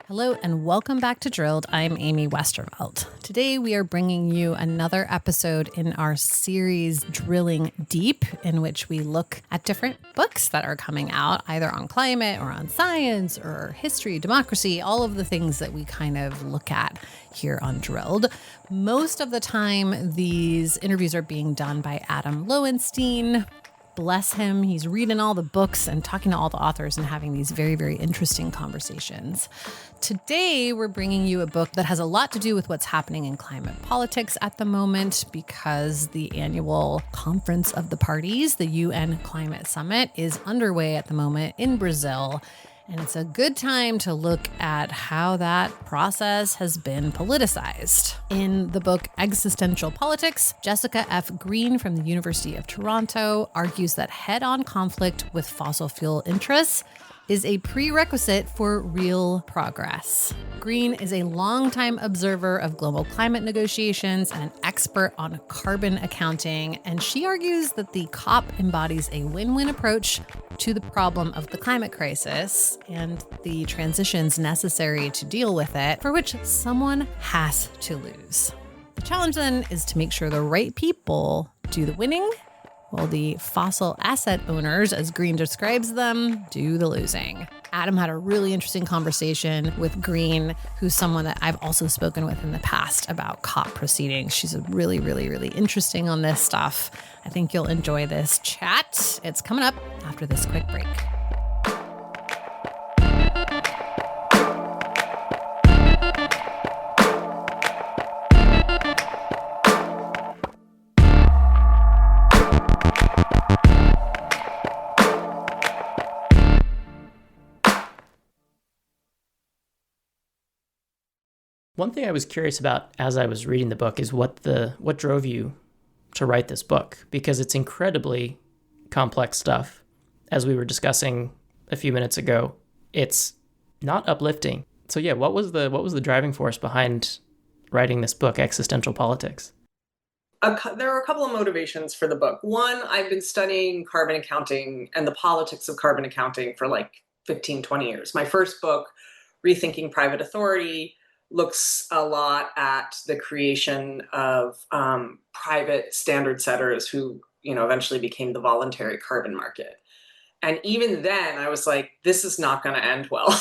Hello and welcome back to Drilled. I'm Amy Westervelt. Today we are bringing you another episode in our series Drilling Deep, in which we look at different books that are coming out, either on climate or on science or history, democracy, all of the things that we kind of look at here on Drilled. Most of the time, these interviews are being done by Adam Lowenstein. Bless him. He's reading all the books and talking to all the authors and having these very, very interesting conversations. Today, we're bringing you a book that has a lot to do with what's happening in climate politics at the moment, because the annual Conference of the Parties, the UN Climate Summit, is underway at the moment in Brazil. And it's a good time to look at how that process has been politicized. In the book Existential Politics, Jessica F. Green from the University of Toronto argues that head-on conflict with fossil fuel interests is a prerequisite for real progress. Green is a longtime observer of global climate negotiations and an expert on carbon accounting, and she argues that the COP embodies a win-win approach to the problem of the climate crisis and the transitions necessary to deal with it, for which someone has to lose. The challenge then is to make sure the right people do the winning, while the fossil asset owners, as Green describes them, do the losing. Adam had a really interesting conversation with Green, who's someone that I've also spoken with in the past about COP proceedings. She's really, really, really interesting on this stuff. I think you'll enjoy this chat. It's coming up after this quick break. One thing I was curious about as I was reading the book is what drove you to write this book, because it's incredibly complex stuff. As we were discussing a few minutes ago, it's not uplifting. So yeah, what was the driving force behind writing this book, Existential Politics? There are a couple of motivations for the book. One, I've been studying carbon accounting and the politics of carbon accounting for like 15, 20 years. My first book, Rethinking Private Authority, looks a lot at the creation of private standard setters who, eventually became the voluntary carbon market. And even then, I was like, this is not going to end well.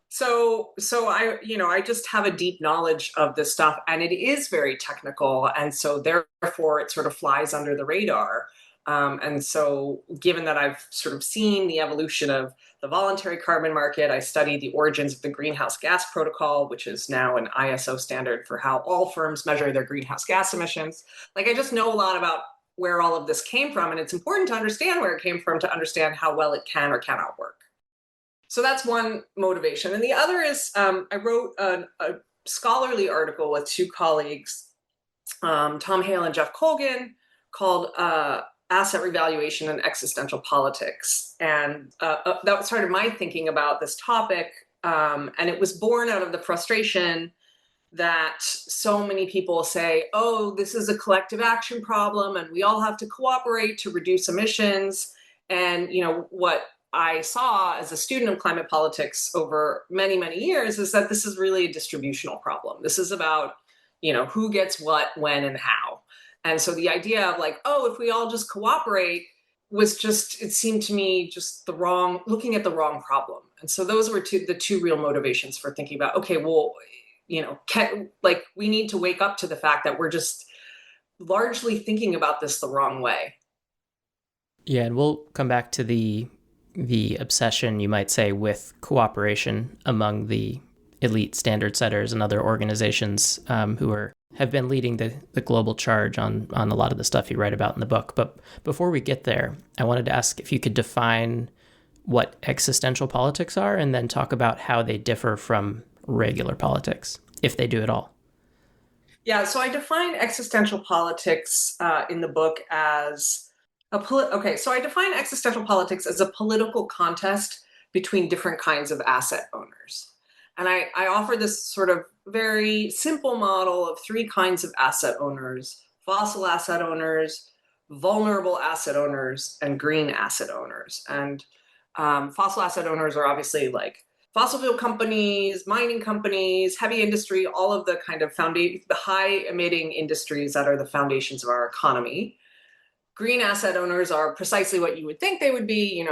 So I just have a deep knowledge of this stuff, and it is very technical, and so therefore it sort of flies under the radar. And so given that I've sort of seen the evolution of the voluntary carbon market, I studied the origins of the greenhouse gas protocol, which is now an ISO standard for how all firms measure their greenhouse gas emissions. Like, I just know a lot about where all of this came from, and it's important to understand where it came from to understand how well it can or cannot work. So that's one motivation. And the other is I wrote a scholarly article with two colleagues, Tom Hale and Jeff Colgan, called Asset Revaluation and Existential Politics. And that started my thinking about this topic. And it was born out of the frustration that so many people say, oh, this is a collective action problem and we all have to cooperate to reduce emissions. And, what I saw as a student of climate politics over many, many years is that this is really a distributional problem. This is about, who gets what, when, and how. And so the idea of like, oh, if we all just cooperate was just, it seemed to me just looking at the wrong problem. And so those were the two real motivations for thinking about, okay, well, we need to wake up to the fact that we're just largely thinking about this the wrong way. Yeah, and we'll come back to the obsession, you might say, with cooperation among the elite standard setters and other organizations who have been leading the global charge on a lot of the stuff you write about in the book. But before we get there, I wanted to ask if you could define what existential politics are and then talk about how they differ from regular politics, if they do at all. Yeah, so I define existential politics in the book as I define existential politics as a political contest between different kinds of asset owners. And I offer this sort of very simple model of three kinds of asset owners: fossil asset owners, vulnerable asset owners, and green asset owners. And fossil asset owners are obviously like fossil fuel companies, mining companies, heavy industry, all of the kind of the high emitting industries that are the foundations of our economy. Green asset owners are precisely what you would think they would be,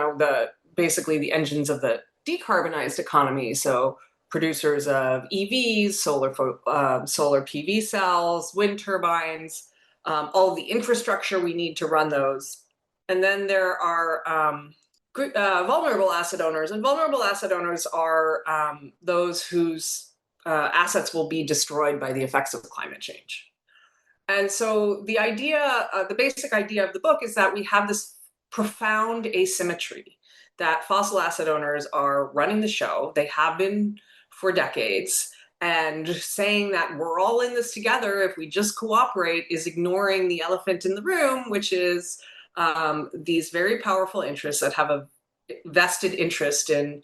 basically the engines of the decarbonized economy. So producers of EVs, solar PV cells, wind turbines, all of the infrastructure we need to run those. And then there are vulnerable asset owners, and vulnerable asset owners are those whose assets will be destroyed by the effects of climate change. And so the basic idea of the book is that we have this profound asymmetry, that fossil asset owners are running the show. They have been for decades. And saying that we're all in this together, if we just cooperate, is ignoring the elephant in the room, which is these very powerful interests that have a vested interest in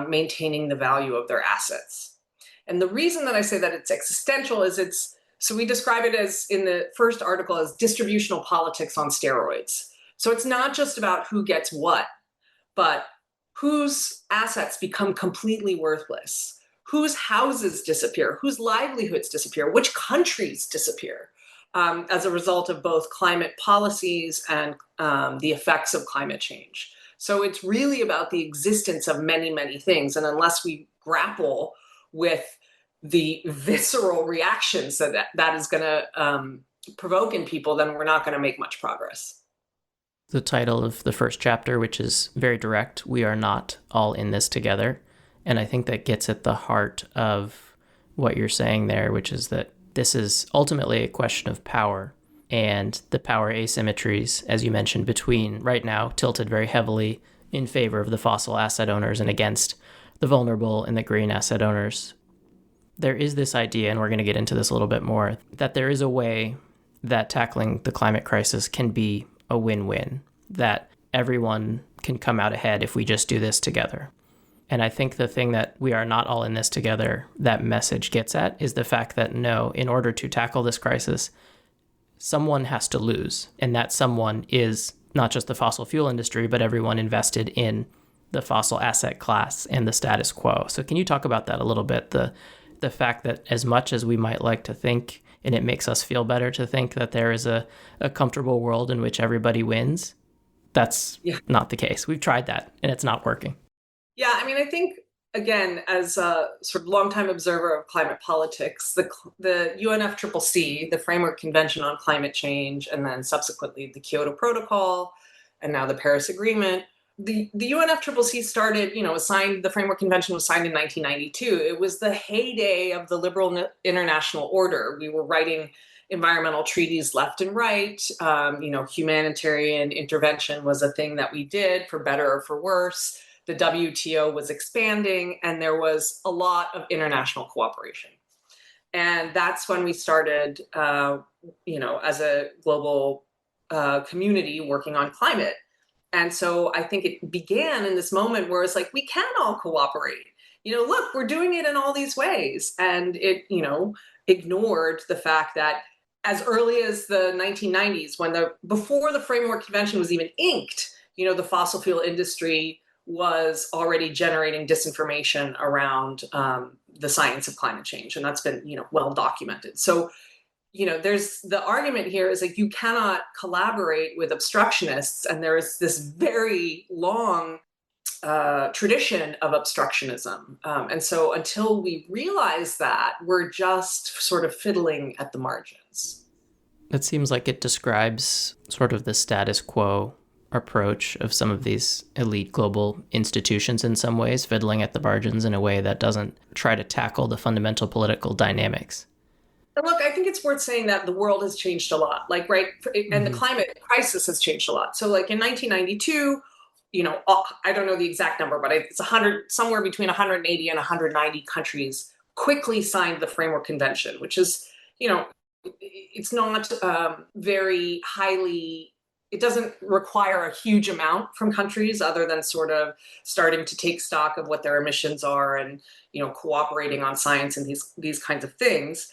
maintaining the value of their assets. And the reason that I say that it's existential is so we describe it as, in the first article, as distributional politics on steroids. So it's not just about who gets what, but whose assets become completely worthless, whose houses disappear, whose livelihoods disappear, which countries disappear as a result of both climate policies and the effects of climate change. So it's really about the existence of many, many things. And unless we grapple with the visceral reactions that is going to provoke in people, then we're not going to make much progress. The title of the first chapter, which is very direct, "We are not all in this together." And I think that gets at the heart of what you're saying there, which is that this is ultimately a question of power, and the power asymmetries, as you mentioned, between right now tilted very heavily in favor of the fossil asset owners and against the vulnerable and the green asset owners. There is this idea, and we're going to get into this a little bit more, that there is a way that tackling the climate crisis can be a win-win, that everyone can come out ahead if we just do this together. And I think the thing that "we are not all in this together," that message gets at, is the fact that no, in order to tackle this crisis, someone has to lose. And that someone is not just the fossil fuel industry, but everyone invested in the fossil asset class and the status quo. So can you talk about that a little bit? The fact that as much as we might like to think, and it makes us feel better to think that there is a comfortable world in which everybody wins, that's not the case. We've tried that, and it's not working. Yeah, I mean, I think, again, as a sort of longtime observer of climate politics, the UNFCCC, the Framework Convention on Climate Change, and then subsequently the Kyoto Protocol, and now the Paris Agreement, the UNFCCC started, the Framework Convention was signed in 1992. It was the heyday of the liberal international order. We were writing environmental treaties left and right. Humanitarian intervention was a thing that we did, for better or for worse. The WTO was expanding, and there was a lot of international cooperation. And that's when we started, as a global community working on climate. And so I think it began in this moment where it's like, we can all cooperate. Look, we're doing it in all these ways. And it, ignored the fact that as early as the 1990s, before the Framework Convention was even inked, the fossil fuel industry was already generating disinformation around the science of climate change. And that's been, well documented. So, there's the argument here is like, you cannot collaborate with obstructionists. And there is this very long tradition of obstructionism. And so until we realize that, we're just sort of fiddling at the margins. It seems like it describes sort of the status quo approach of some of these elite global institutions in some ways, fiddling at the margins in a way that doesn't try to tackle the fundamental political dynamics. Look, I think it's worth saying that the world has changed a lot, and the climate crisis has changed a lot. So in 1992, I don't know the exact number, but it's somewhere between 180 and 190 countries quickly signed the Framework Convention, which is, it's not very highly, it doesn't require a huge amount from countries other than sort of starting to take stock of what their emissions are and, cooperating on science and these kinds of things.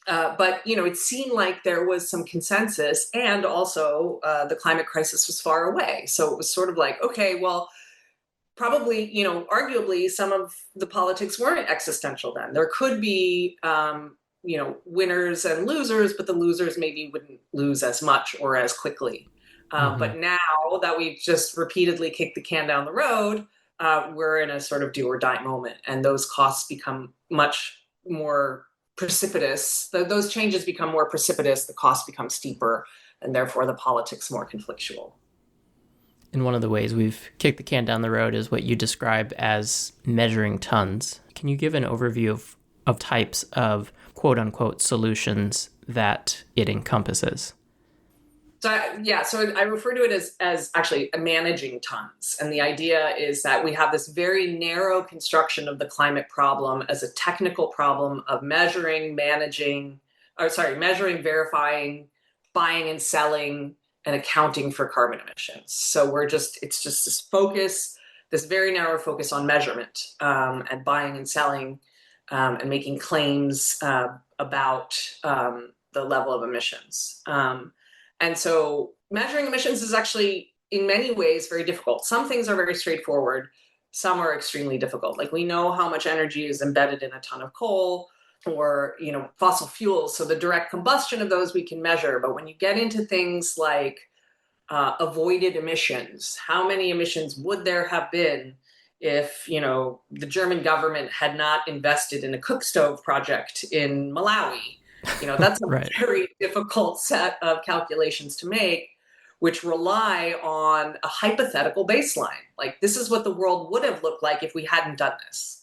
But, it seemed like there was some consensus, and also the climate crisis was far away. So it was sort of like, okay, well, probably, arguably some of the politics weren't existential then. There could be, winners and losers, but the losers maybe wouldn't lose as much or as quickly. But now that we've just repeatedly kicked the can down the road, we're in a sort of do or die moment, and those costs become much more precipitous. Those changes become more precipitous, the costs become steeper, and therefore the politics more conflictual. And one of the ways we've kicked the can down the road is what you describe as measuring tons. Can you give an overview of types of quote unquote solutions that it encompasses? So I refer to it as actually managing tons. And the idea is that we have this very narrow construction of the climate problem as a technical problem of measuring, verifying, buying and selling, and accounting for carbon emissions. So it's just this focus, this very narrow focus on measurement, and buying and selling, and making claims about the level of emissions. And so measuring emissions is actually, in many ways, very difficult. Some things are very straightforward. Some are extremely difficult. Like, we know how much energy is embedded in a ton of coal or, fossil fuels. So the direct combustion of those we can measure. But when you get into things like avoided emissions, how many emissions would there have been if, the German government had not invested in a cook stove project in Malawi? That's a Right. very difficult set of calculations to make, which rely on a hypothetical baseline. Like, this is what the world would have looked like if we hadn't done this.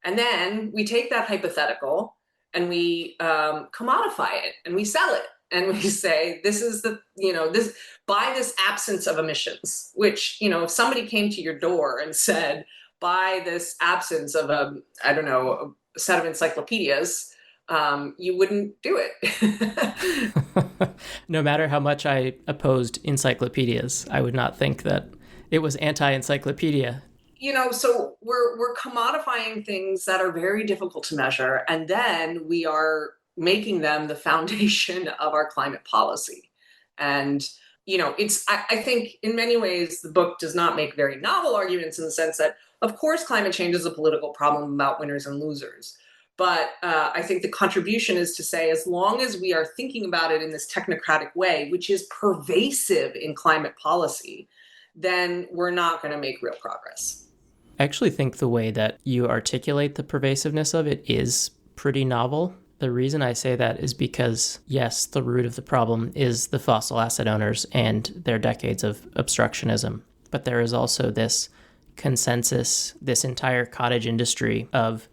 And then we take that hypothetical and we commodify it and we sell it. And we say, this is buy this absence of emissions, which, if somebody came to your door and said, buy this absence of a set of encyclopedias, you wouldn't do it. No matter how much I opposed encyclopedias, I would not think that it was anti-encyclopedia. So we're commodifying things that are very difficult to measure, and then we are making them the foundation of our climate policy. And I think in many ways the book does not make very novel arguments, in the sense that, of course, climate change is a political problem about winners and losers. But I think the contribution is to say, as long as we are thinking about it in this technocratic way, which is pervasive in climate policy, then we're not going to make real progress. I actually think the way that you articulate the pervasiveness of it is pretty novel. The reason I say that is because, yes, the root of the problem is the fossil asset owners and their decades of obstructionism. But there is also this consensus, this entire cottage industry of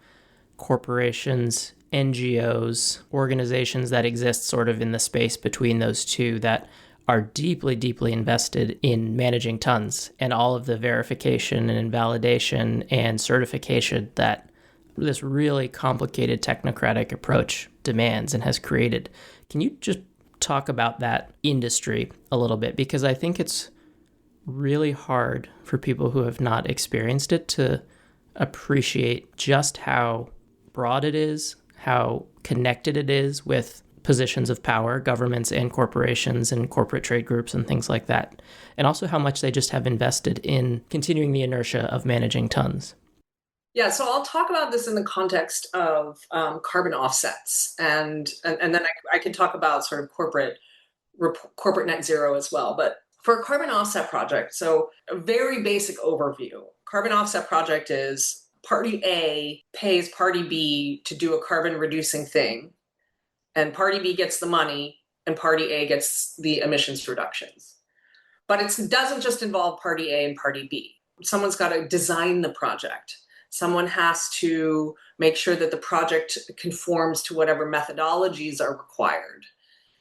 corporations, NGOs, organizations that exist sort of in the space between those two that are deeply, deeply invested in managing tons and all of the verification and validation and certification that this really complicated technocratic approach demands and has created. Can you just talk about that industry a little bit? Because I think it's really hard for people who have not experienced it to appreciate just how broad it is, how connected it is with positions of power, governments and corporations and corporate trade groups and things like that, and also how much they just have invested in continuing the inertia of managing tons. Yeah, so I'll talk about this in the context of carbon offsets, and then I can talk about sort of corporate net zero as well. But for a carbon offset project, so a very basic overview: carbon offset project is Party A pays Party B to do a carbon reducing thing, and Party B gets the money, and Party A gets the emissions reductions. But it doesn't just involve Party A and Party B. Someone's got to design the project. Someone has to make sure that the project conforms to whatever methodologies are required.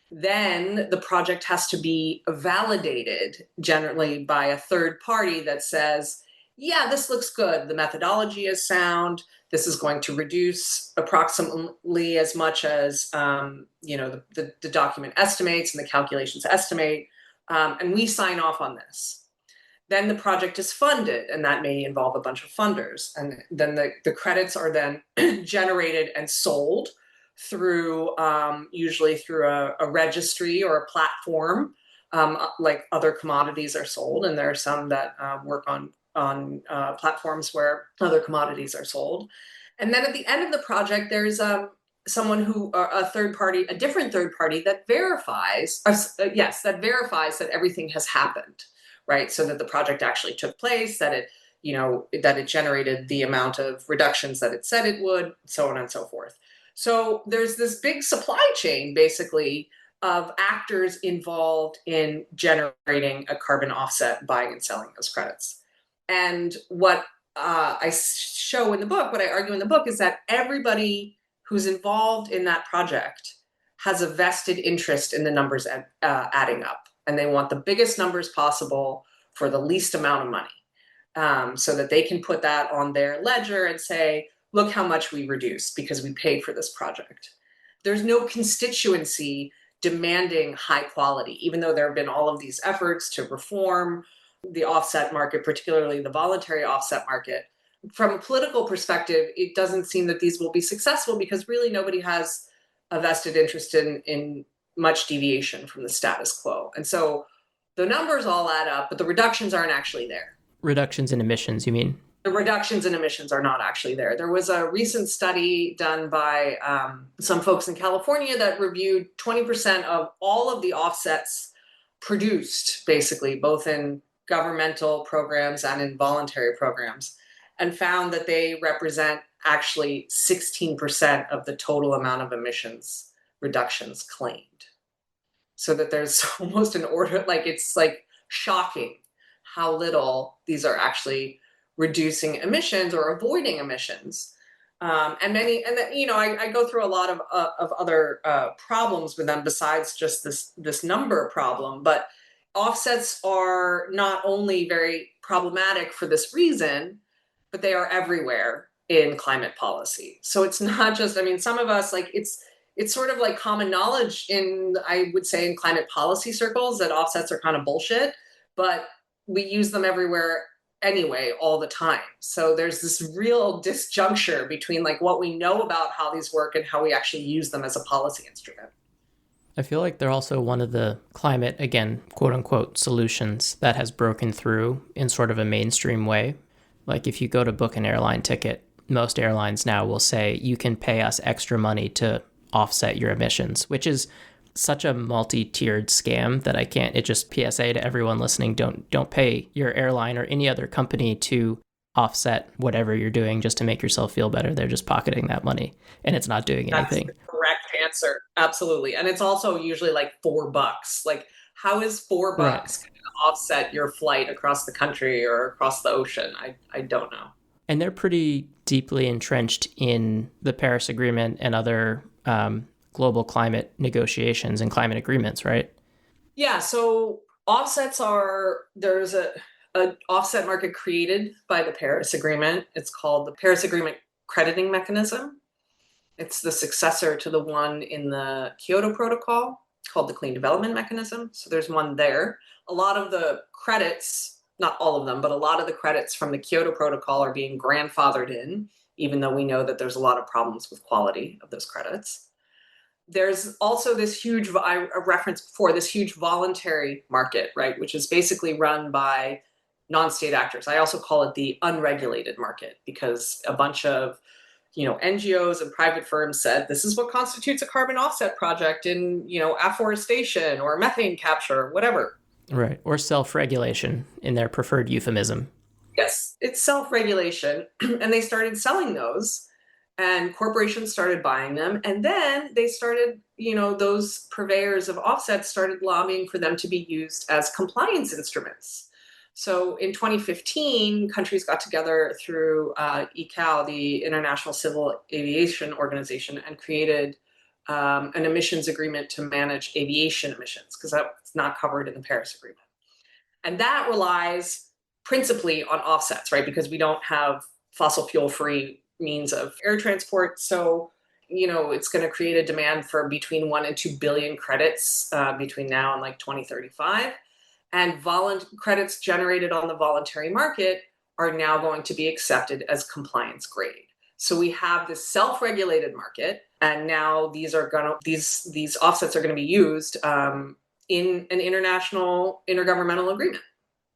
Then the project has to be validated, generally by a third party that says, yeah, this looks good. The methodology is sound. This is going to reduce approximately as much as the document estimates and the calculations estimate. And we sign off on this. Then the project is funded, and that may involve a bunch of funders. And then the credits are then generated and sold through usually through a registry or a platform, like other commodities are sold. And there are some that work on platforms where other commodities are sold. And then at the end of the project, there's someone who, a third party, a different third party that verifies, that verifies that everything has happened, right? So that the project actually took place, that it generated the amount of reductions that it said it would, so on and so forth. So there's this big supply chain, basically, of actors involved in generating a carbon offset, buying and selling those credits. And what I show in the book, what I argue in the book, is that everybody who's involved in that project has a vested interest in the numbers adding up. And they want the biggest numbers possible for the least amount of money, so that they can put that on their ledger and say, look how much we reduced because we paid for this project. There's no constituency demanding high quality, even though there have been all of these efforts to reform the offset market, particularly the voluntary offset market. From a political perspective, it doesn't seem that these will be successful because really nobody has a vested interest in much deviation from the status quo. And so the numbers all add up, but the reductions aren't actually there. Reductions in emissions, you mean? The reductions in emissions are not actually there. There was a recent study done by some folks in California that reviewed 20% of all of the offsets produced, basically, both in governmental programs and in voluntary programs, and found that they represent actually 16% of the total amount of emissions reductions claimed. So that there's almost an order, it's like shocking how little these are actually reducing emissions or avoiding emissions. I go through a lot of other problems with them besides just this number problem. But offsets are not only very problematic for this reason, but they are everywhere in climate policy. So it's not just, some of us, it's sort of like common knowledge I would say, in climate policy circles that offsets are kind of bullshit, but we use them everywhere anyway, all the time. So there's this real disjuncture between what we know about how these work and how we actually use them as a policy instrument. I feel like they're also one of the climate, again, quote unquote, solutions that has broken through in sort of a mainstream way. Like if you go to book an airline ticket, most airlines now will say you can pay us extra money to offset your emissions, which is such a multi-tiered scam that it just PSA to everyone listening, don't pay your airline or any other company to offset whatever you're doing just to make yourself feel better. They're just pocketing that money and it's not doing anything. That's the correct answer. Absolutely. And it's also usually $4. How is $4 right. going to offset your flight across the country or across the ocean? I don't know. And they're pretty deeply entrenched in the Paris Agreement and other global climate negotiations and climate agreements, right? Yeah, so offsets there's an offset market created by the Paris Agreement. It's called the Paris Agreement Crediting Mechanism. It's the successor to the one in the Kyoto Protocol called the Clean Development Mechanism. So there's one there. A lot of the credits, not all of them, but a lot of the credits from the Kyoto Protocol are being grandfathered in, even though we know that there's a lot of problems with quality of those credits. There's also this huge, I referenced before, this huge voluntary market, right, which is basically run by non-state actors. I also call it the unregulated market because a bunch of NGOs and private firms said this is what constitutes a carbon offset project in afforestation or methane capture, whatever. Right, or self-regulation in their preferred euphemism. Yes, it's self-regulation, and they started selling those. And corporations started buying them. And then they started, those purveyors of offsets started lobbying for them to be used as compliance instruments. So in 2015, countries got together through ICAO, the International Civil Aviation Organization, and created an emissions agreement to manage aviation emissions, because that's not covered in the Paris Agreement. And that relies principally on offsets, right? Because we don't have fossil fuel-free means of air transport. So, it's going to create a demand for between 1 and 2 billion credits between now and 2035. And credits generated on the voluntary market are now going to be accepted as compliance grade. So we have this self-regulated market, and now these offsets are going to be used in an international intergovernmental agreement.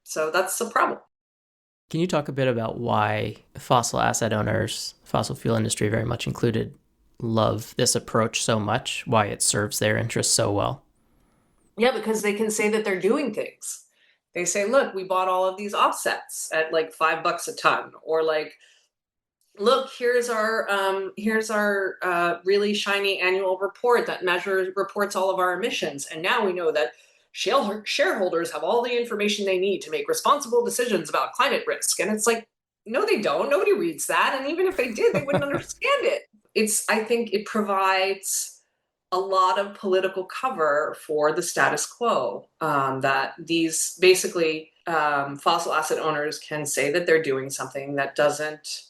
So that's the problem. Can you talk a bit about why fossil asset owners, fossil fuel industry very much included, love this approach so much, why it serves their interests so well? Yeah, because they can say that they're doing things. They say, look, we bought all of these offsets at like $5 a ton, or like, look, here's our really shiny annual report that reports all of our emissions, and now we know that shareholders have all the information they need to make responsible decisions about climate risk. And it's like, no, they don't. Nobody reads that, and even if they did, they wouldn't understand it. I think it provides a lot of political cover for the status quo, that these basically fossil asset owners can say that they're doing something that doesn't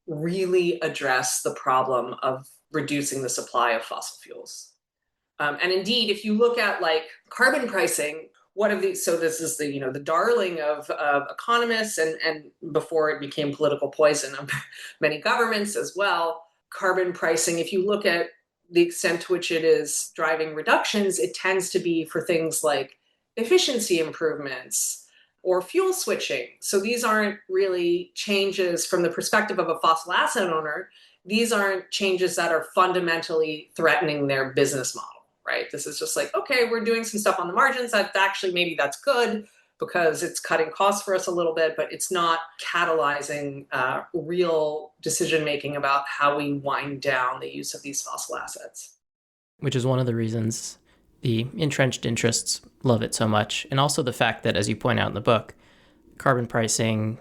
really address the problem of reducing the supply of fossil fuels. And indeed, if you look at like carbon pricing, one of these, so this is the, the darling of economists, and before it became political poison of many governments as well. Carbon pricing, if you look at the extent to which it is driving reductions, it tends to be for things like efficiency improvements or fuel switching. So these aren't really changes from the perspective of a fossil asset owner. These aren't changes that are fundamentally threatening their business model, right? This is just like, okay, we're doing some stuff on the margins that actually maybe that's good because it's cutting costs for us a little bit, but it's not catalyzing real decision making about how we wind down the use of these fossil assets. Which is one of the reasons the entrenched interests love it so much. And also the fact that, as you point out in the book, carbon pricing,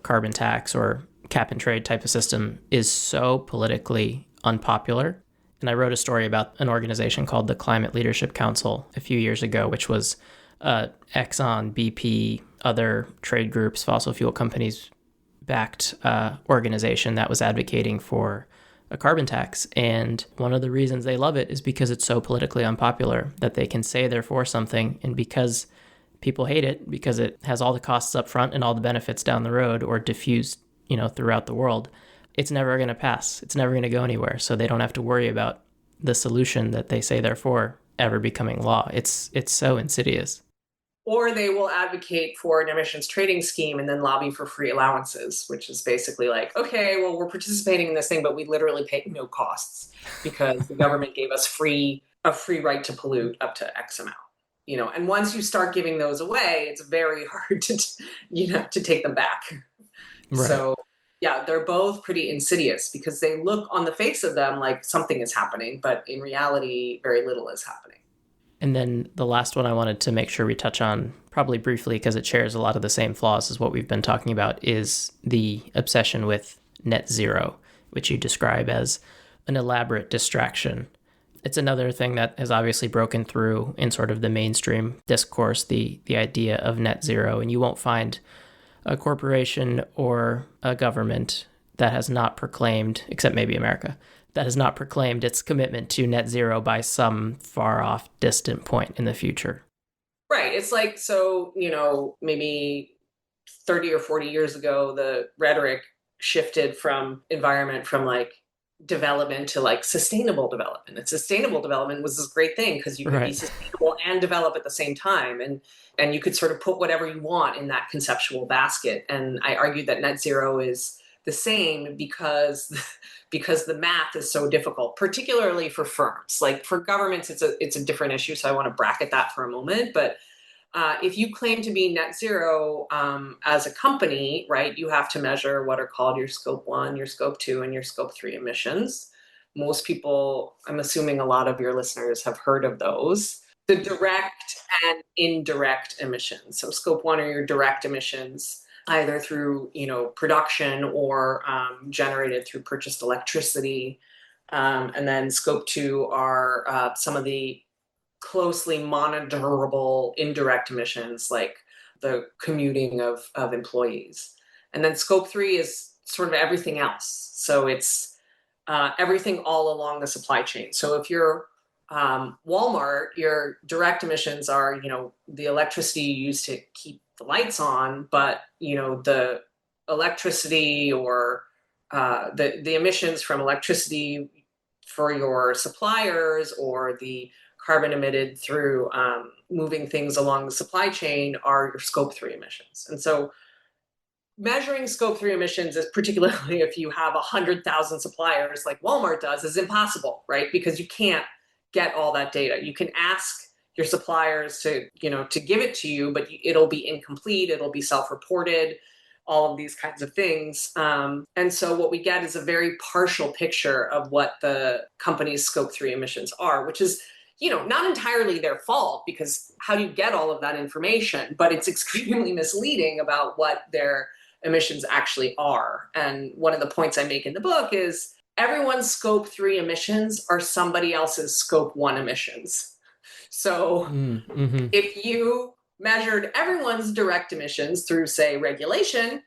carbon tax or cap and trade type of system is so politically unpopular. And I wrote a story about an organization called the Climate Leadership Council a few years ago, which was Exxon, BP, other trade groups, fossil fuel companies backed organization that was advocating for a carbon tax. And one of the reasons they love it is because it's so politically unpopular that they can say they're for something, and because people hate it, because it has all the costs up front and all the benefits down the road or diffused, throughout the world, it's never going to pass. It's never going to go anywhere. So they don't have to worry about the solution that they say they're for ever becoming law. It's so insidious. Or they will advocate for an emissions trading scheme and then lobby for free allowances, which is basically like, okay, well, we're participating in this thing, but we literally pay no costs because the government gave us a free right to pollute up to X amount. And once you start giving those away, it's very hard to take them back. Right. So yeah, they're both pretty insidious because they look on the face of them like something is happening, but in reality, very little is happening. And then the last one I wanted to make sure we touch on, probably briefly because it shares a lot of the same flaws as what we've been talking about, is the obsession with net zero, which you describe as an elaborate distraction. It's another thing that has obviously broken through in sort of the mainstream discourse, the idea of net zero. And you won't find a corporation or a government that has not proclaimed, except maybe America, that has not proclaimed its commitment to net zero by some far off distant point in the future. Right. It's like, so, maybe 30 or 40 years ago, the rhetoric shifted from environment from like development to like sustainable development. And sustainable development was this great thing because you could be sustainable and develop at the same time. And you could sort of put whatever you want in that conceptual basket. And I argued that net zero is the same because the math is so difficult, particularly for firms. Like for governments, it's a different issue. So I want to bracket that for a moment. But if you claim to be net zero as a company, right, you have to measure what are called your scope 1, your scope 2, and your scope 3 emissions. Most people, I'm assuming a lot of your listeners have heard of those. The direct and indirect emissions. So scope 1 are your direct emissions, either through production or generated through purchased electricity. And then scope 2 are some of the closely monitorable indirect emissions, like the commuting of employees. And then scope 3 is sort of everything else. So it's everything all along the supply chain. So if you're Walmart, your direct emissions are, the electricity you use to keep the lights on, but, the electricity or the emissions from electricity for your suppliers or the carbon emitted through moving things along the supply chain are your scope 3 emissions. And so measuring scope 3 emissions is, particularly if you have 100,000 suppliers like Walmart does, is impossible, right? Because you can't get all that data. You can ask your suppliers to give it to you, but it'll be incomplete, it'll be self-reported, all of these kinds of things. And so what we get is a very partial picture of what the company's scope 3 emissions are, which is not entirely their fault, because how do you get all of that information? But it's extremely misleading about what their emissions actually are. And one of the points I make in the book is everyone's scope 3 emissions are somebody else's scope 1 emissions. So if you measured everyone's direct emissions through, say, regulation,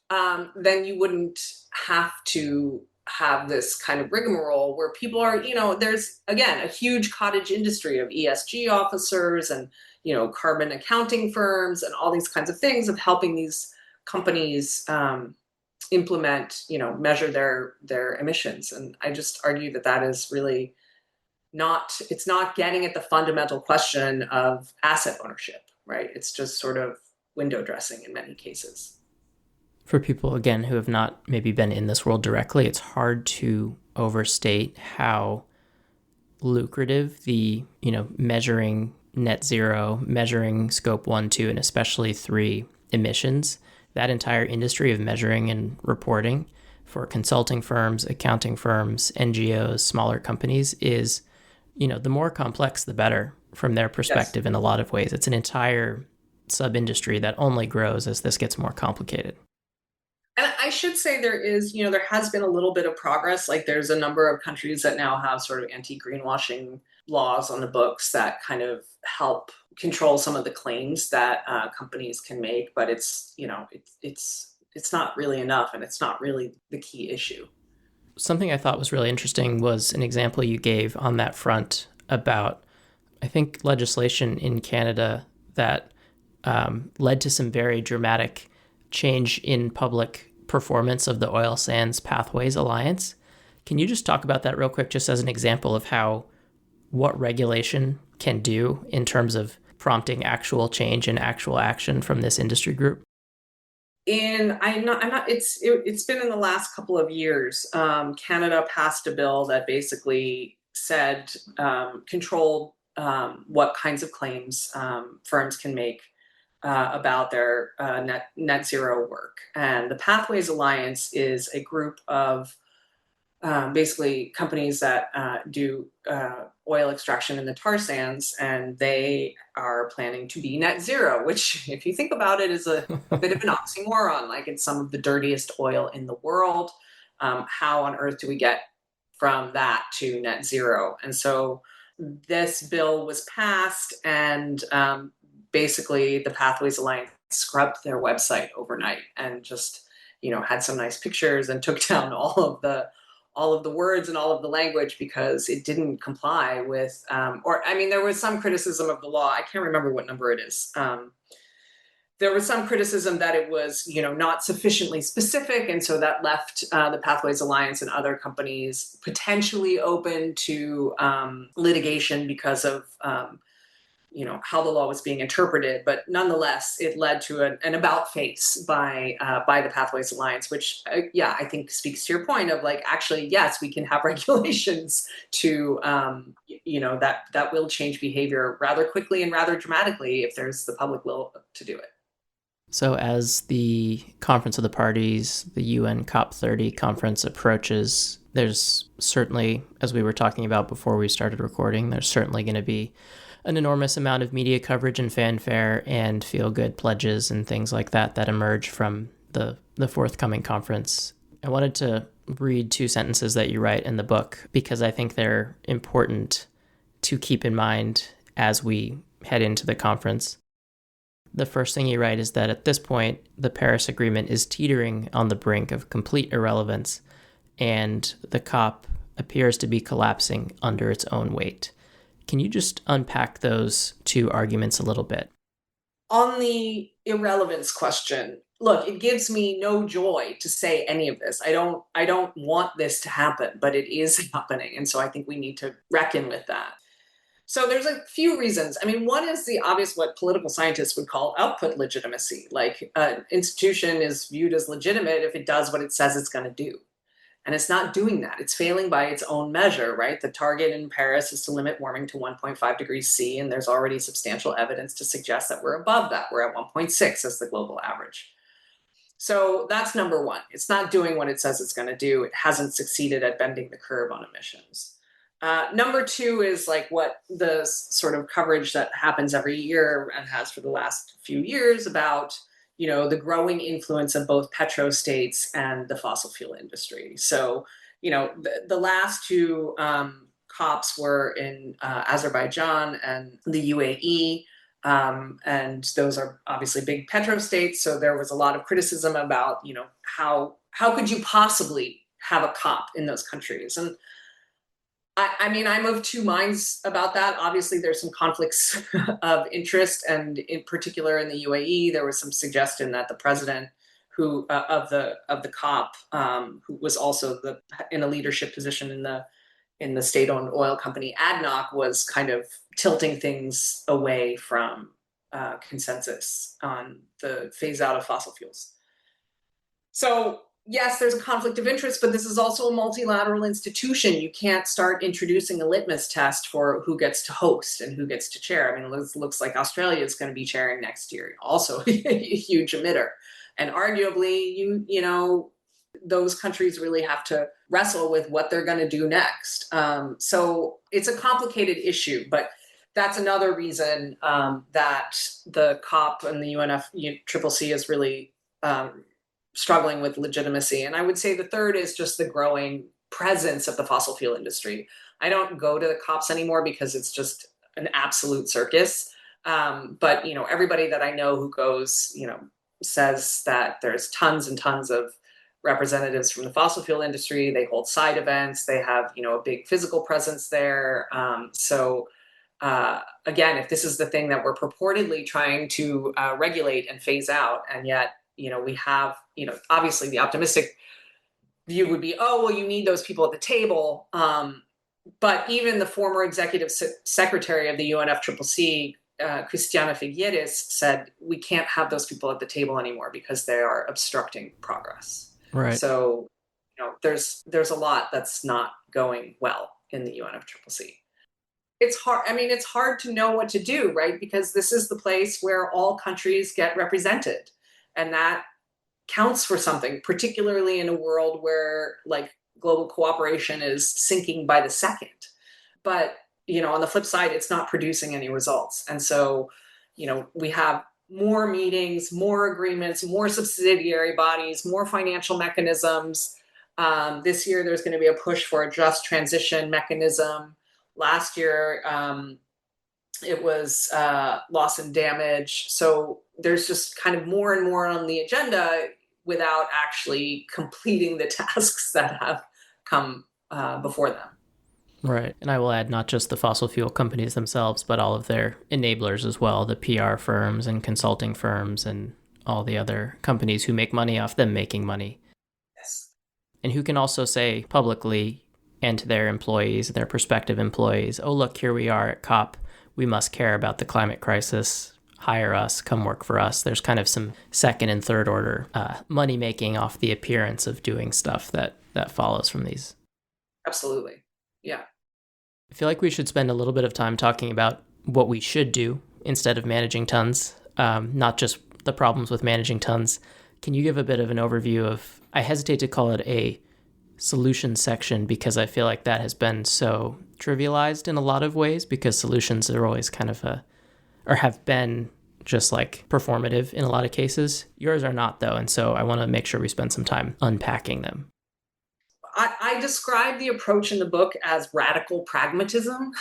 then you wouldn't have to have this kind of rigmarole where people are, there's, again, a huge cottage industry of ESG officers and, carbon accounting firms and all these kinds of things of helping these companies implement, measure their emissions. And I just argue that is really it's not getting at the fundamental question of asset ownership, right? It's just sort of window dressing in many cases. For people, again, who have not maybe been in this world directly, it's hard to overstate how lucrative the, measuring net zero, measuring scope 1, 2, and especially 3 emissions, that entire industry of measuring and reporting for consulting firms, accounting firms, NGOs, smaller companies is, the more complex, the better from their perspective. Yes. In a lot of ways. It's an entire sub-industry that only grows as this gets more complicated. And I should say there has been a little bit of progress. Like there's a number of countries that now have sort of anti-greenwashing laws on the books that kind of help control some of the claims that companies can make. But it's not really enough, and it's not really the key issue. Something I thought was really interesting was an example you gave on that front about, I think, legislation in Canada that led to some very dramatic change in public performance of the Oil Sands Pathways Alliance. Can you just talk about that real quick, just as an example of what regulation can do in terms of prompting actual change and actual action from this industry group? It's been in the last couple of years. Canada passed a bill that basically said, controlled what kinds of claims firms can make about their net zero work. And the Pathways Alliance is a group of basically companies that do oil extraction in the tar sands, and they are planning to be net zero, which, if you think about it, is a bit of an oxymoron. Like, it's some of the dirtiest oil in the world. How on earth do we get from that to net zero? And so this bill was passed, and basically the Pathways Alliance scrubbed their website overnight and just, had some nice pictures and took down all of the words and all of the language because it didn't comply with, there was some criticism of the law. I can't remember what number it is. There was some criticism that it was, not sufficiently specific. And so that left the Pathways Alliance and other companies potentially open to litigation because of, how the law was being interpreted. But nonetheless, it led to an about face by the Pathways Alliance, which, I think speaks to your point of, like, actually, yes, we can have regulations to, that will change behavior rather quickly and rather dramatically if there's the public will to do it. So as the Conference of the Parties, the UN COP30 conference approaches, there's certainly, as we were talking about before we started recording, there's certainly going to be an enormous amount of media coverage and fanfare and feel-good pledges and things like that emerge from the forthcoming conference. I wanted to read 2 sentences that you write in the book because I think they're important to keep in mind as we head into the conference. The first thing you write is that at this point, the Paris Agreement is teetering on the brink of complete irrelevance, and the COP appears to be collapsing under its own weight. Can you just unpack those 2 arguments a little bit? On the irrelevance question, look, it gives me no joy to say any of this. I don't want this to happen, but it is happening. And so I think we need to reckon with that. So there's a few reasons. I mean, one is the obvious, what political scientists would call output legitimacy. Like an institution is viewed as legitimate if it does what it says it's going to do. And it's not doing that. It's failing by its own measure, right? The target in Paris is to limit warming to 1.5 degrees C, and there's already substantial evidence to suggest that we're above that. We're at 1.6 as the global average. So that's number one. It's not doing what it says it's going to do. It hasn't succeeded at bending the curve on emissions. Number two is like what the sort of coverage that happens every year and has for the last few years about, the growing influence of both petrostates and the fossil fuel industry. So, the last two COPs were in Azerbaijan and the UAE. And those are obviously big petrostates. So there was a lot of criticism about, how could you possibly have a COP in those countries? And I mean, I'm of two minds about that. Obviously, there's some conflicts of interest, and in particular in the UAE, there was some suggestion that the president who of the COP, who was also in a leadership position in the state-owned oil company ADNOC, was kind of tilting things away from consensus on the phase out of fossil fuels. So yes, there's a conflict of interest, but this is also a multilateral institution. You can't start introducing a litmus test for who gets to host and who gets to chair. I mean, it looks like Australia is going to be chairing next year, also a huge emitter. And arguably, those countries really have to wrestle with what they're going to do next. So it's a complicated issue, but that's another reason that the COP and the UNFCCC is really struggling with legitimacy. And I would say the third is just the growing presence of the fossil fuel industry. I don't go to the COPs anymore because it's just an absolute circus. But everybody that I know who goes, says that there's tons and tons of representatives from the fossil fuel industry. They hold side events. They have, a big physical presence there. Again, if this is the thing that we're purportedly trying to regulate and phase out, and yet, we have, obviously the optimistic view would be, oh, well, you need those people at the table. But even the former executive secretary of the UNFCCC, Christiana Figueres, said we can't have those people at the table anymore because they are obstructing progress. Right. So, there's a lot that's not going well in the UNFCCC. It's hard. I mean, it's hard to know what to do, right? Because this is the place where all countries get represented, and that counts for something, particularly in a world where like global cooperation is sinking by the second. But, on the flip side, it's not producing any results. And so, we have more meetings, more agreements, more subsidiary bodies, more financial mechanisms. This year, there's going to be a push for a just transition mechanism. Last year, it was loss and damage. So there's just kind of more and more on the agenda without actually completing the tasks that have come before them. Right. And I will add not just the fossil fuel companies themselves, but all of their enablers as well, the PR firms and consulting firms and all the other companies who make money off them making money. Yes. And who can also say publicly and to their employees, their prospective employees, oh, look, here we are at COP. We must care about the climate crisis. Hire us, come work for us. There's kind of some second and third order money making off the appearance of doing stuff that follows from these. Absolutely. Yeah. I feel like we should spend a little bit of time talking about what we should do instead of managing tons, not just the problems with managing tons. Can you give a bit of an overview of, I hesitate to call it a solution section because I feel like that has been so trivialized in a lot of ways because solutions are always kind of or have been just like performative in a lot of cases. Yours are not though. And so I want to make sure we spend some time unpacking them. I describe the approach in the book as radical pragmatism.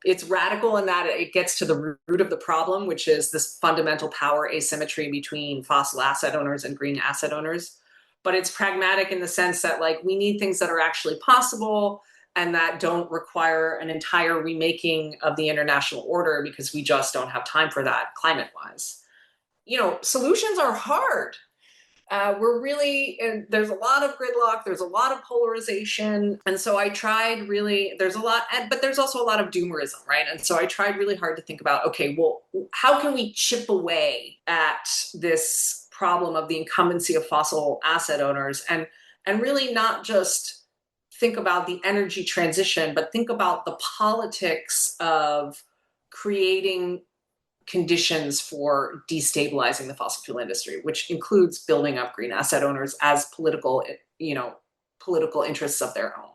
It's radical in that it gets to the root of the problem, which is this fundamental power asymmetry between fossil asset owners and green asset owners. But it's pragmatic in the sense that like we need things that are actually possible and that don't require an entire remaking of the international order because we just don't have time for that climate-wise. Solutions are hard. We're really, and there's a lot of gridlock, there's a lot of polarization. And so I tried really, there's a lot, but there's also a lot of doomerism, right? And so I tried really hard to think about, okay, well, how can we chip away at this problem of the incumbency of fossil asset owners and really not just think about the energy transition, but think about the politics of creating conditions for destabilizing the fossil fuel industry, which includes building up green asset owners as political interests of their own.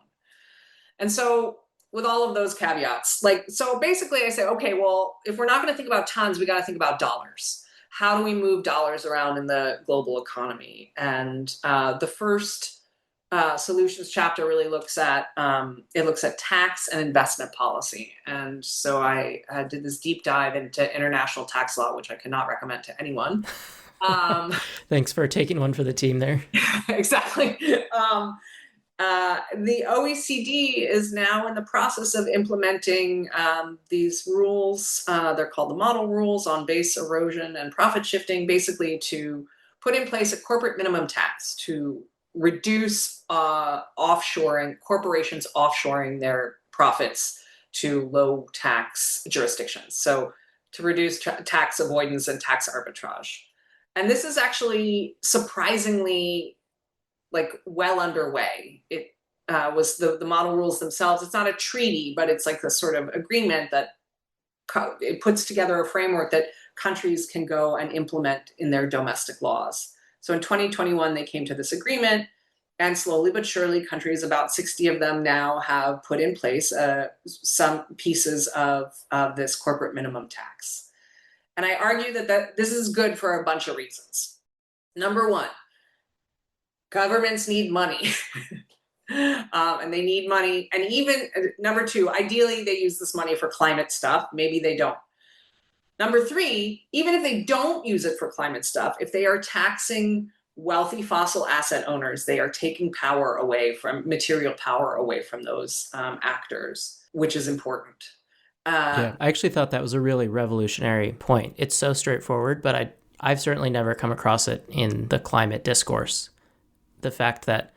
And so with all of those caveats, so basically I say, okay, well, if we're not going to think about tons, we got to think about dollars. How do we move dollars around in the global economy? And the first solutions chapter really looks at tax and investment policy. And so I did this deep dive into international tax law, which I cannot recommend to anyone. Thanks for taking one for the team there. Exactly. The OECD is now in the process of implementing these rules. They're called the model rules on base erosion and profit shifting, basically to put in place a corporate minimum tax to reduce corporations offshoring their profits to low tax jurisdictions. So to reduce tax avoidance and tax arbitrage. And this is actually surprisingly well underway. It was the model rules themselves. It's not a treaty, but it's like the sort of agreement that it puts together a framework that countries can go and implement in their domestic laws. So in 2021, they came to this agreement, and slowly but surely, countries, about 60 of them now, have put in place some pieces of this corporate minimum tax. And I argue that this is good for a bunch of reasons. Number one, governments need money. And they need money. And even number two, ideally, they use this money for climate stuff. Maybe they don't. Number three, even if they don't use it for climate stuff, if they are taxing wealthy fossil asset owners, they are taking material power away from those actors, which is important. Yeah, I actually thought that was a really revolutionary point. It's so straightforward, but I've certainly never come across it in the climate discourse. The fact that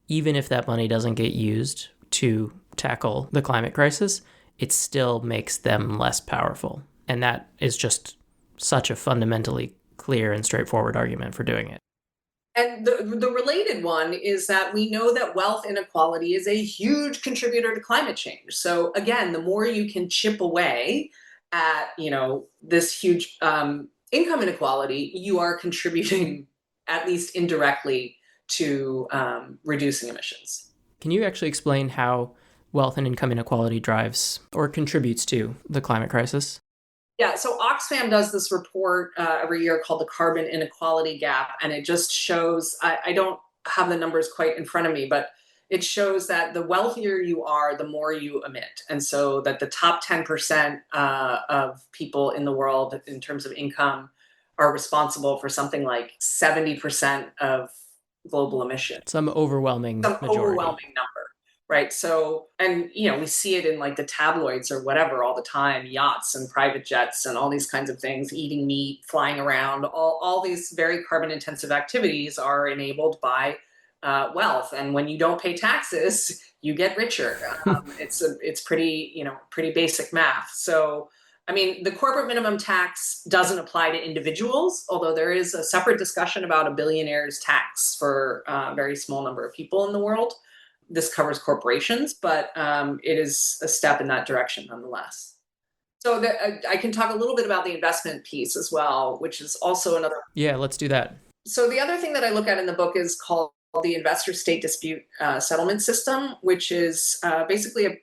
even if that money doesn't get used to tackle the climate crisis, it still makes them less powerful. And that is just such a fundamentally clear and straightforward argument for doing it. And the related one is that we know that wealth inequality is a huge contributor to climate change. So again, the more you can chip away at, this huge income inequality, you are contributing, at least indirectly, to reducing emissions. Can you actually explain how wealth and income inequality drives or contributes to the climate crisis? Yeah, so Oxfam does this report every year called the Carbon Inequality Gap, and it just shows, I don't have the numbers quite in front of me, but it shows that the wealthier you are, the more you emit. And so that the top 10% of people in the world in terms of income are responsible for something like 70% of global emissions. Some overwhelming majority. Overwhelming number. Right. So, and, we see it in the tabloids or whatever all the time, yachts and private jets and all these kinds of things, eating meat, flying around, all these very carbon intensive activities are enabled by wealth. And when you don't pay taxes, you get richer. It's pretty basic math. So, I mean, the corporate minimum tax doesn't apply to individuals, although there is a separate discussion about a billionaire's tax for a very small number of people in the world. This covers corporations, but it is a step in that direction nonetheless. So I can talk a little bit about the investment piece as well, which is also another. Yeah, let's do that. So the other thing that I look at in the book is called the investor state dispute settlement system, which is basically a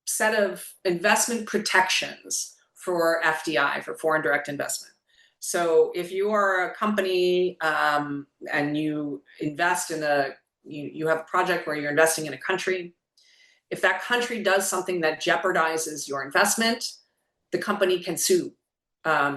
set of investment protections for FDI, for foreign direct investment. So if you are a company and you invest in you have a project where you're investing in a country, if that country does something that jeopardizes your investment, the company can sue,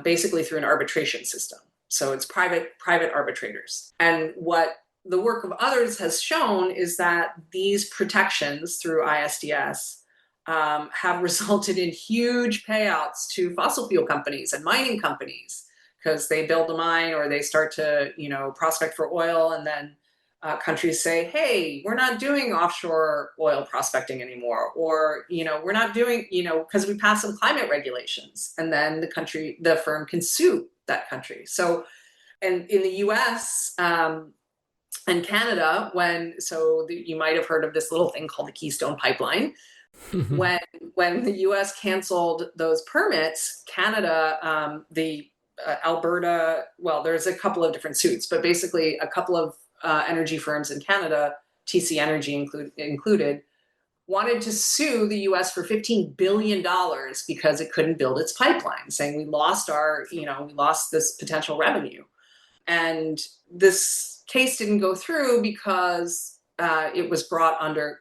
basically through an arbitration system. So it's private arbitrators. And what the work of others has shown is that these protections through ISDS have resulted in huge payouts to fossil fuel companies and mining companies, because they build a mine or they start to, prospect for oil, and then countries say, hey, we're not doing offshore oil prospecting anymore, or, we're not doing, because we passed some climate regulations, and then the firm can sue that country. So, and in the US, and Canada, you might have heard of this little thing called the Keystone Pipeline. when when the U.S. canceled those permits, Canada, Alberta, well, there's a couple of different suits, but basically a couple of energy firms in Canada, TC Energy included, wanted to sue the U.S. for $15 billion because it couldn't build its pipeline, saying we lost this potential revenue. And this case didn't go through because it was brought under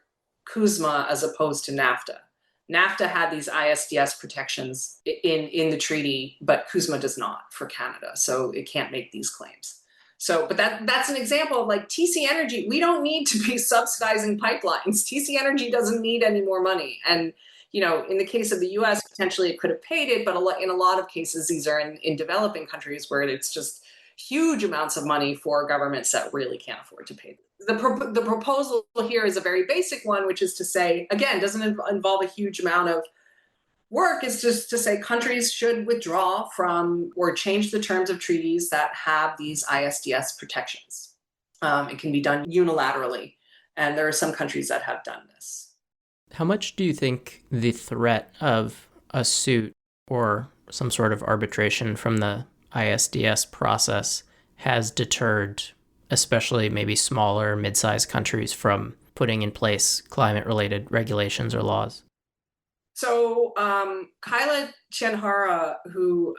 CUSMA as opposed to NAFTA. NAFTA had these ISDS protections in the treaty, but CUSMA does not for Canada, so it can't make these claims. So, but that's an example of like TC Energy. We don't need to be subsidizing pipelines. TC Energy doesn't need any more money. And, in the case of the US, potentially it could have paid it, but in a lot of cases, these are in developing countries where it's just huge amounts of money for governments that really can't afford to pay. The proposal here is a very basic one, which is to say, again, doesn't involve a huge amount of work, is just to say countries should withdraw from or change the terms of treaties that have these ISDS protections. It can be done unilaterally, and there are some countries that have done this. How much do you think the threat of a suit or some sort of arbitration from the ISDS process has deterred, especially maybe smaller, mid-sized countries from putting in place climate-related regulations or laws? So Kyla Chianhara, who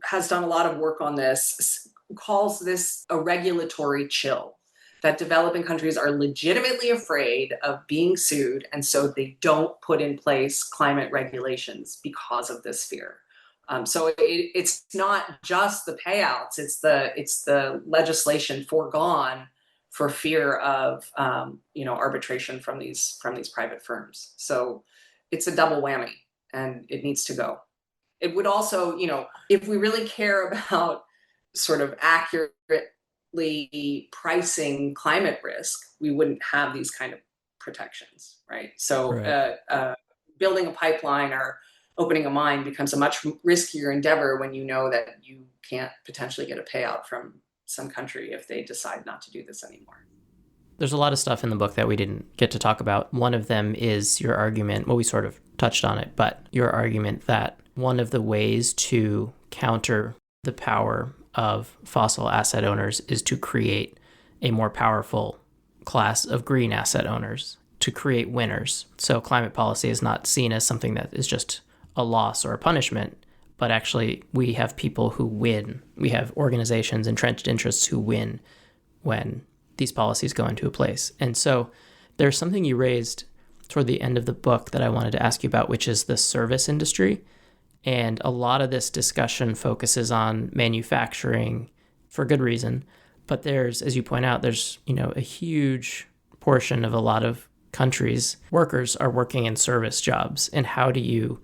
has done a lot of work on this, calls this a regulatory chill, that developing countries are legitimately afraid of being sued, and so they don't put in place climate regulations because of this fear. So it's not just the payouts; it's the legislation foregone for fear of arbitration from these private firms. So it's a double whammy, and it needs to go. It would also, if we really care about sort of accurately pricing climate risk, we wouldn't have these kind of protections, right? So Right. Building a pipeline or opening a mine becomes a much riskier endeavor when you know that you can't potentially get a payout from some country if they decide not to do this anymore. There's a lot of stuff in the book that we didn't get to talk about. One of them is your argument, well, we sort of touched on it, but your argument that one of the ways to counter the power of fossil asset owners is to create a more powerful class of green asset owners, to create winners. So climate policy is not seen as something that is just a loss or a punishment, but actually we have people who win. We have organizations, entrenched interests who win when these policies go into place. And so there's something you raised toward the end of the book that I wanted to ask you about, which is the service industry. And a lot of this discussion focuses on manufacturing for good reason. But there's, as you point out, there's, a huge portion of a lot of countries, workers are working in service jobs. And how do you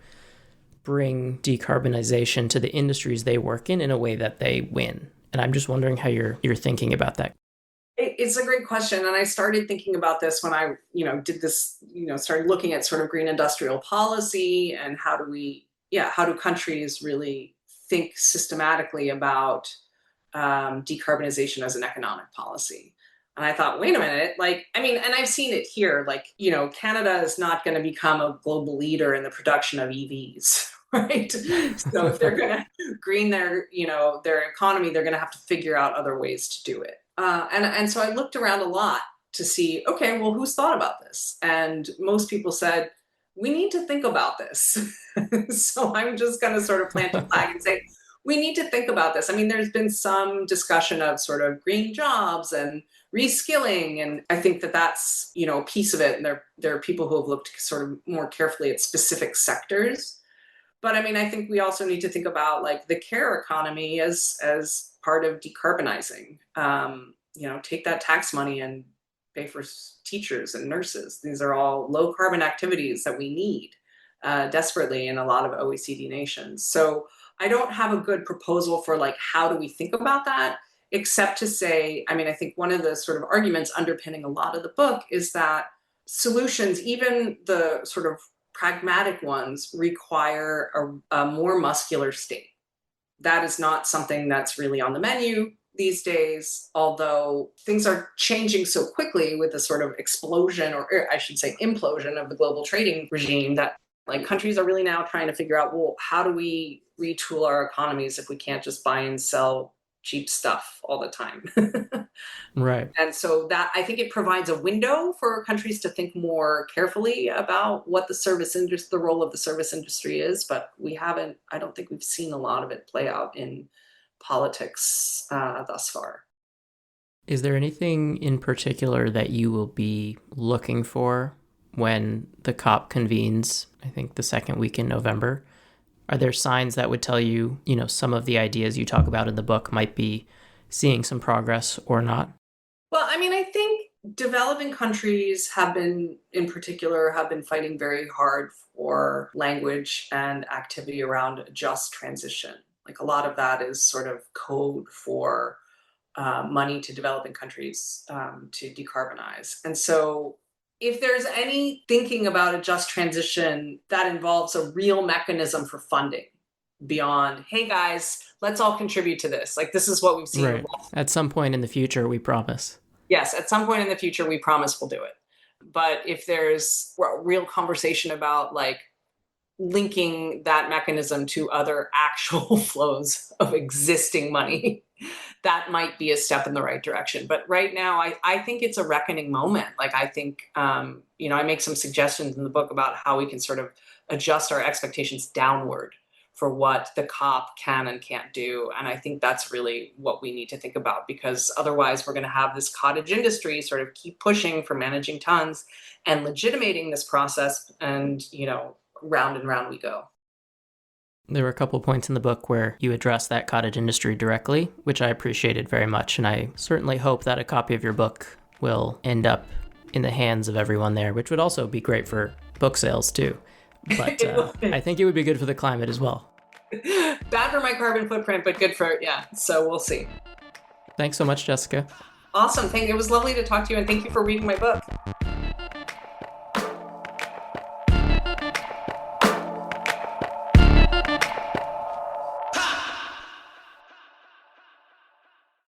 bring decarbonization to the industries they work in a way that they win? And I'm just wondering how you're thinking about that. It's a great question. And I started thinking about this when I, did this, started looking at sort of green industrial policy and how do countries really think systematically about decarbonization as an economic policy. And I thought, wait a minute, and I've seen it here, Canada is not going to become a global leader in the production of EVs, right? So if they're going to green their economy, they're going to have to figure out other ways to do it. And so I looked around a lot to see, okay, well, who's thought about this? And most people said, we need to think about this. So I'm just going to sort of plant a flag and say, we need to think about this. I mean, there's been some discussion of sort of green jobs and reskilling. And I think that that's, a piece of it. And there are people who have looked sort of more carefully at specific sectors. But I mean, I think we also need to think about the care economy as part of decarbonizing. Take that tax money and pay for teachers and nurses. These are all low carbon activities that we need desperately in a lot of OECD nations. So I don't have a good proposal for like, how do we think about that? Except to say, I mean, I think one of the sort of arguments underpinning a lot of the book is that solutions, even the sort of pragmatic ones, require a more muscular state. That is not something that's really on the menu these days, although things are changing so quickly with the sort of explosion, or I should say implosion, of the global trading regime, that like countries are really now trying to figure out, well, how do we retool our economies if we can't just buy and sell cheap stuff all the time? Right. And so that, I think it provides a window for countries to think more carefully about what the service industry, the role of the service industry is. But I don't think we've seen a lot of it play out in politics thus far. Is there anything in particular that you will be looking for when the COP convenes, I think the second week in November? Are there signs that would tell you, some of the ideas you talk about in the book might be seeing some progress or not? Well, I mean, I think developing countries in particular, have been fighting very hard for language and activity around just transition. Like a lot of that is sort of code for money to developing countries to decarbonize. And so if there's any thinking about a just transition that involves a real mechanism for funding beyond, hey guys, let's all contribute to this. Like this is what we've seen. Right. At some point in the future, we promise. Yes, at some point in the future, we promise we'll do it. But if there's a real conversation about like linking that mechanism to other actual flows of existing money, that might be a step in the right direction. But right now, I think it's a reckoning moment. Like I think, I make some suggestions in the book about how we can sort of adjust our expectations downward for what the COP can and can't do. And I think that's really what we need to think about, because otherwise we're going to have this cottage industry sort of keep pushing for managing tons and legitimating this process. And, round and round we go. There were a couple points in the book where you address that cottage industry directly, which I appreciated very much. And I certainly hope that a copy of your book will end up in the hands of everyone there, which would also be great for book sales too. But I think it would be good for the climate as well. Bad for my carbon footprint, but good for, so we'll see. Thanks so much, Jessica. Awesome. It was lovely to talk to you, and thank you for reading my book.